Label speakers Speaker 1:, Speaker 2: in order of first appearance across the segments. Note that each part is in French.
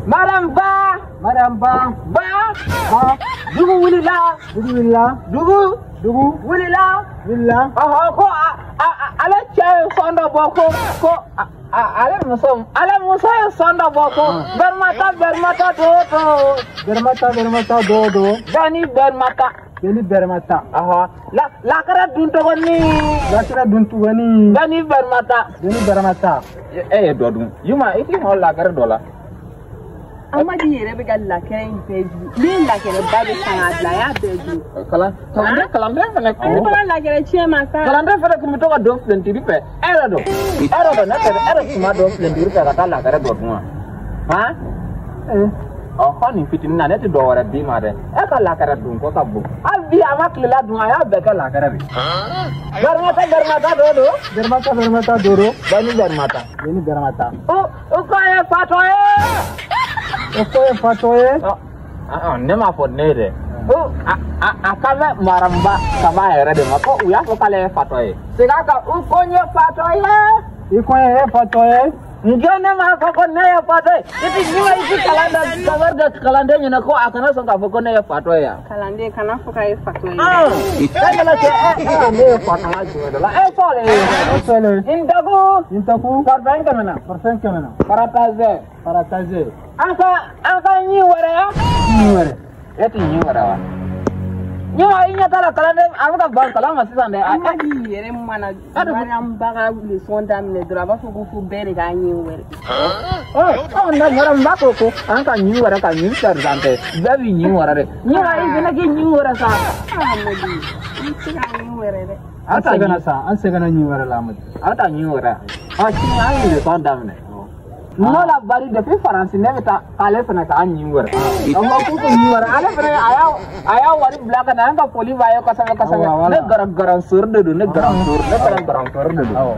Speaker 1: Madam Ba. Dugu wulila. Dugu wulila. Ko ale cɛ sonda bɔ ko ale muso ye sonda bɔ ko bermata do. Beni bermata. Lakara dun togoni. Beni bermata. Eh do dun. Yuma iti ho lakara dola.
Speaker 2: Amadi yere be gal lakara in peju. Min lakara ba be sanga ya peju.
Speaker 1: Kalande fene ko.
Speaker 2: Ani ko lakara chie masa.
Speaker 1: Kalande fene ko mitoka do flentiri pe. Era do na era kuma do flentiri pe kata lakara do dun. Ha? Ni fitin na net do wara di mare. E ka lakara dun ko kabbu. Abi amakli la dun ya be ka lakara bi. Bermata do. Bani bermata. O ko e fatoye. Nema fo nere. Akame maramba kama ere de mako uya ko kale fatoye. Sega ka u konyo fatoye. Ngene ma ko ne fatoye. Iti niwa iti kalanda nyina ko akana so ka foko ne fatoye ya.
Speaker 2: Kalande kana foka e fatoye.
Speaker 1: Kana ke ne fatoye jwe la. Fole. Intaku. Parfum kamena. Parataze. Aka nyi wara. Eti nyi wara wa. Nyiwa inya tala kalande amuka ban kalama sisande.
Speaker 2: Amadi yere mana baga le sonda mne draba fu bere ga nyi were.
Speaker 1: Na ngara mbako ko anka nyi wara ka nyi tarzante. Babi nyi wara re. Nyiwa igena ke nyi wara sa.
Speaker 2: Amadi. Iti ga nyi were re.
Speaker 1: An segana nyi wara la amadi. Ata nyi wara. Chini angi le sonda mne. No la bari depuis France ne beta ale fana ka nyi wara. Amma ku ko nyi wara ale fana aya wari black na nga poli vayo kasanga ne garam surde do ne garam surde do.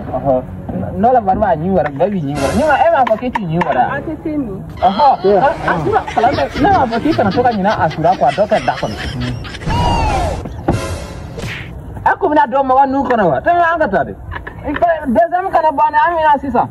Speaker 1: No la bari nyi wara gabi nyi wara. Nyiwa ema fa kiti nyi wara.
Speaker 2: Atete mi.
Speaker 1: Asura kalanda na fa kiti kana toka nyina asura kwa doka dakon. Ako mina do ma wanu kono wa. Tama anga tade. Dezem kana bana amina sisa.